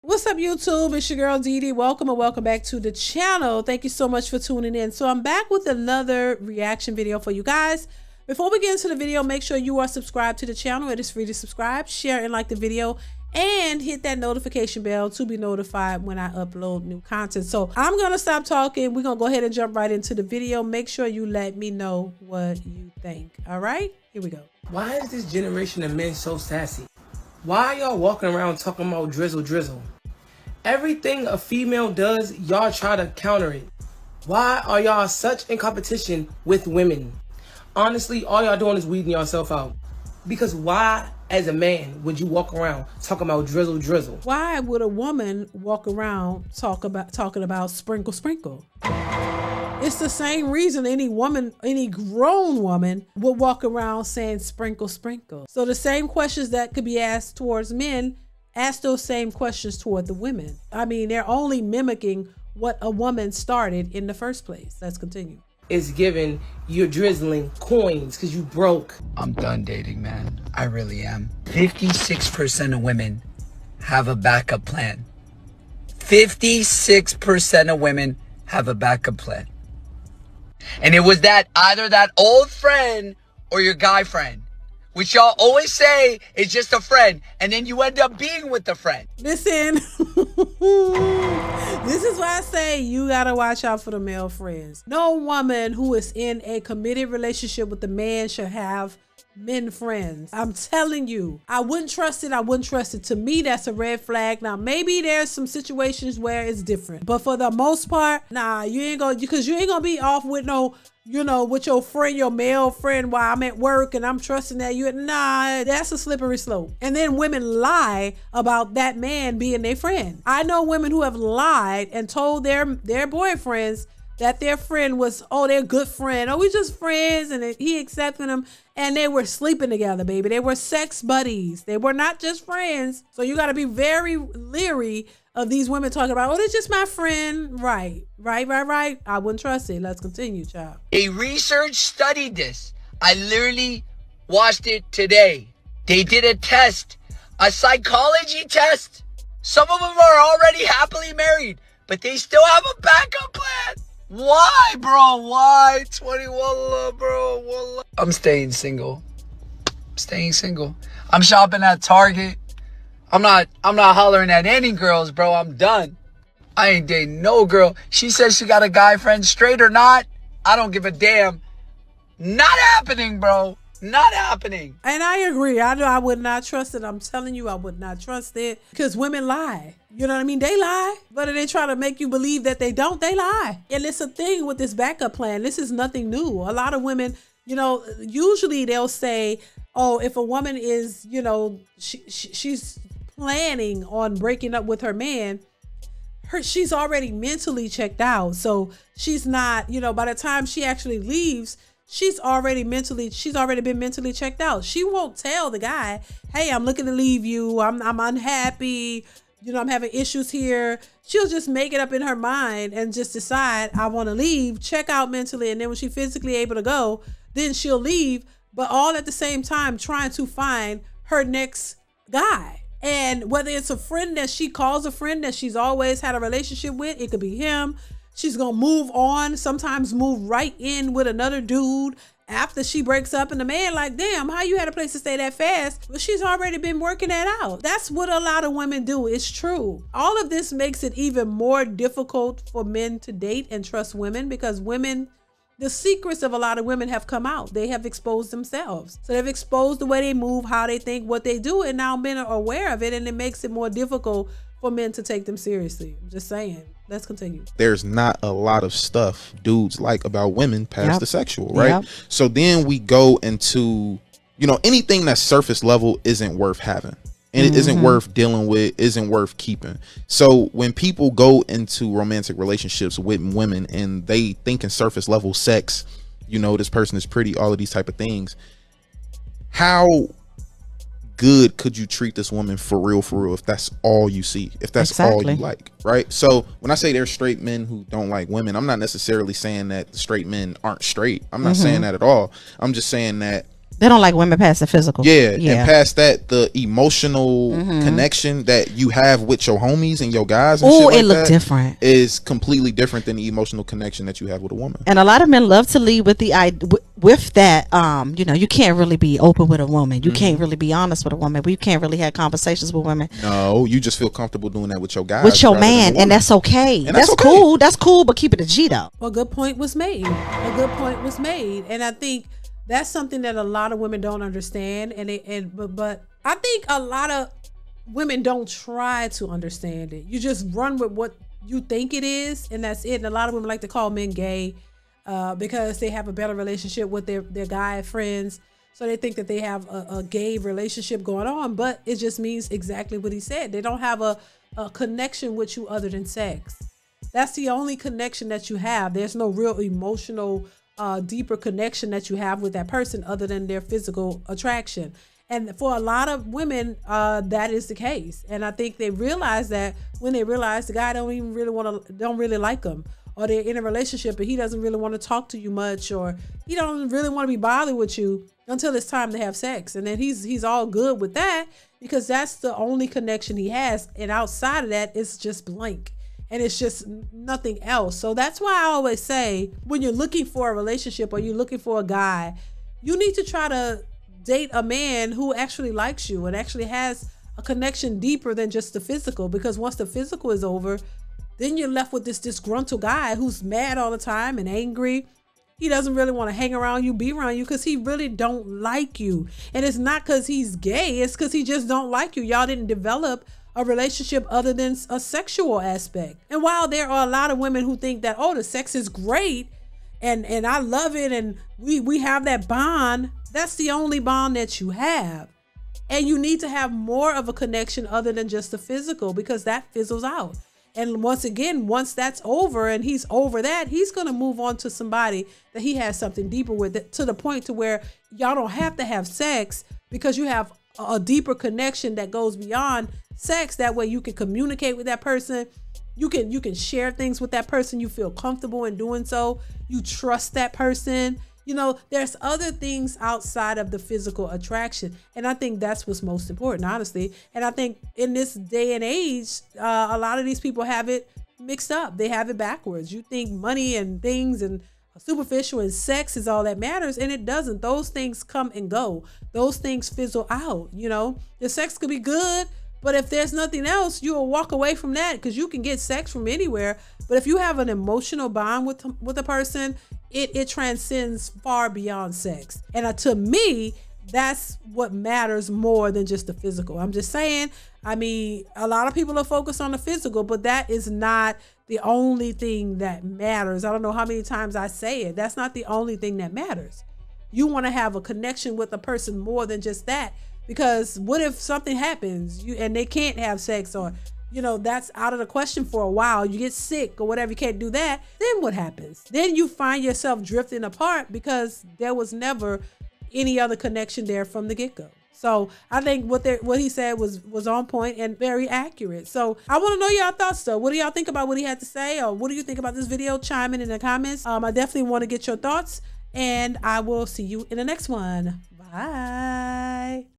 What's up, YouTube? It's your girl DeeDee. Welcome and welcome back to the channel. Thank you so much for tuning in. So I'm back with another reaction video for you guys. Before we get into the video, make sure you are subscribed to the channel. It is free to subscribe, share, and like the video, and hit that notification bell to be notified when I upload new content. So I'm gonna stop talking. We're gonna go ahead and jump right into the video. Make sure you let me know what you think. All right, here we go. Why is this generation of men so sassy? Why are y'all walking around talking about drizzle? Everything a female does, y'all try to counter it. Why are y'all such in competition with women? Honestly, all y'all doing is weeding yourself out. Because why, as a man, would you walk around talking about drizzle? Why would a woman walk around talking about sprinkle? It's the same reason any woman, any grown woman would walk around saying sprinkle. So the same questions that could be asked towards men, ask those same questions toward the women. I mean, they're only mimicking what a woman started in the first place. Let's continue. It's given you're drizzling coins because you broke. I'm done dating, man. I really am. 56% of women have a backup plan. 56% of women have a backup plan. And it was that either that old friend or your guy friend, which y'all always say is just a friend, and then you end up being with the friend. Listen, this is why I say you gotta watch out for the male friends. No woman who is in a committed relationship with a man should have men friends. I'm telling you, I wouldn't trust it. To me, that's a red flag. Now, maybe there's some situations where it's different, but for the most part, nah, you ain't gonna be off with no, with your friend, your male friend, while I'm at work and I'm trusting that nah, that's a slippery slope. And then women lie about that man being their friend. I know women who have lied and told their boyfriends that their friend was, their good friend. We just friends, and he accepted them, and they were sleeping together, baby. They were sex buddies. They were not just friends. So you got to be very leery of these women talking about, they're just my friend. Right. I wouldn't trust it. Let's continue, child. A research studied this. I literally watched it today. They did a test, a psychology test. Some of them are already happily married, but they still have a backup plan. Why, bro? Why? 21, bro. Wallah. I'm staying single. I'm shopping at Target. I'm not hollering at any girls, bro. I'm done. I ain't dating no girl. She says she got a guy friend, straight or not. I don't give a damn. Not happening, bro. Not happening. And I agree. I know I would not trust it. I'm telling you, I would not trust it, because women lie. You know what I mean? They lie. But if they try to make you believe that they don't, they lie. And it's a thing with this backup plan. This is nothing new. A lot of women, usually they'll say, if a woman is, she's planning on breaking up with her man, she's already mentally checked out. So she's not, by the time she actually leaves, she's already been mentally checked out. She won't tell the guy, hey, I'm looking to leave you. I'm unhappy. I'm having issues here. She'll just make it up in her mind and just decide, I want to leave, check out mentally. And then when she's physically able to go, then she'll leave, but all at the same time trying to find her next guy. And whether it's a friend that she calls a friend that she's always had a relationship with, it could be him. She's going to move on, sometimes move right in with another dude after she breaks up, and the man like, damn, how you had a place to stay that fast? But she's already been working that out. That's what a lot of women do. It's true. All of this makes it even more difficult for men to date and trust women, because women, the secrets of a lot of women have come out. They have exposed themselves. So they've exposed the way they move, how they think, what they do, and now men are aware of it, and it makes it more difficult for men to take them seriously. I'm just saying. Let's continue. There's not a lot of stuff dudes like about women past the sexual, right? So then we go into, anything that's surface level isn't worth having, and it isn't worth dealing with, isn't worth keeping. So when people go into romantic relationships with women and they think in surface level sex, this person is pretty, all of these type of things, how good could you treat this woman for real if that's all you see, if that's all you like, right? So when I say there's straight men who don't like women, I'm not necessarily saying that the straight men aren't straight. I'm not saying that at all. I'm just saying that They don't like women past the physical. Yeah, and past that, the emotional connection that you have with your homies and your guys and shit like it look that different. Is completely different than the emotional connection that you have with a woman. And a lot of men love to lead with the with that. You know, you can't really be open with a woman. You can't really be honest with a woman. You can't really have conversations with women. No, you just feel comfortable doing that with your guys, with your man, and that's okay. And that's okay. Cool. That's cool, but keep it a G though. Well, a good point was made. And I think that's something that a lot of women don't understand, but I think a lot of women don't try to understand it. You just run with what you think it is, and that's it. And a lot of women like to call men gay because they have a better relationship with their guy friends, so they think that they have a gay relationship going on. But it just means exactly what he said. They don't have a connection with you other than sex. That's the only connection that you have. There's no real emotional deeper connection that you have with that person other than their physical attraction. And for a lot of women, that is the case. And I think they realize that when they realize the guy don't really like them, or they're in a relationship and he doesn't really want to talk to you much, or he don't really want to be bothered with you until it's time to have sex. And then he's all good with that because that's the only connection he has. And outside of that, it's just blank. And it's just nothing else. So that's why I always say, when you're looking for a relationship or you're looking for a guy, you need to try to date a man who actually likes you and actually has a connection deeper than just the physical. Because once the physical is over, then you're left with this disgruntled guy who's mad all the time and angry. He doesn't really want to hang around you, be around you, because he really don't like you. And it's not because he's gay. It's because he just don't like you. Y'all didn't develop a relationship other than a sexual aspect. And while there are a lot of women who think that, oh, the sex is great and I love it and we have that bond, that's the only bond that you have. And you need to have more of a connection other than just the physical, because that fizzles out. And once that's over and he's over that, he's going to move on to somebody that he has something deeper with, to the point to where y'all don't have to have sex because you have a deeper connection that goes beyond sex. That way you can communicate with that person. You can share things with that person. You feel comfortable in doing so. You trust that person. You know, there's other things outside of the physical attraction. And I think that's what's most important, honestly. And I think in this day and age, a lot of these people have it mixed up. They have it backwards. You think money and things and superficial and sex is all that matters, and it doesn't. Those things come and go. Those things fizzle out. You know, the sex could be good, but if there's nothing else, you'll walk away from that, because you can get sex from anywhere. But if you have an emotional bond with a person, it transcends far beyond sex. And to me, that's what matters more than just the physical. I'm just saying, I mean, a lot of people are focused on the physical, but that is not the only thing that matters. I don't know how many times I say it. That's not the only thing that matters. You want to have a connection with a person more than just that, because what if something happens and they can't have sex, or, you know, that's out of the question for a while. You get sick or whatever, you can't do that. Then what happens? Then you find yourself drifting apart because there was never any other connection there from the get-go. So I think what he said was on point and very accurate. So I want to know y'all thoughts though. What do y'all think about what he had to say, or what do you think about this video? Chime in the comments. I definitely want to get your thoughts, and I will see you in the next one. Bye.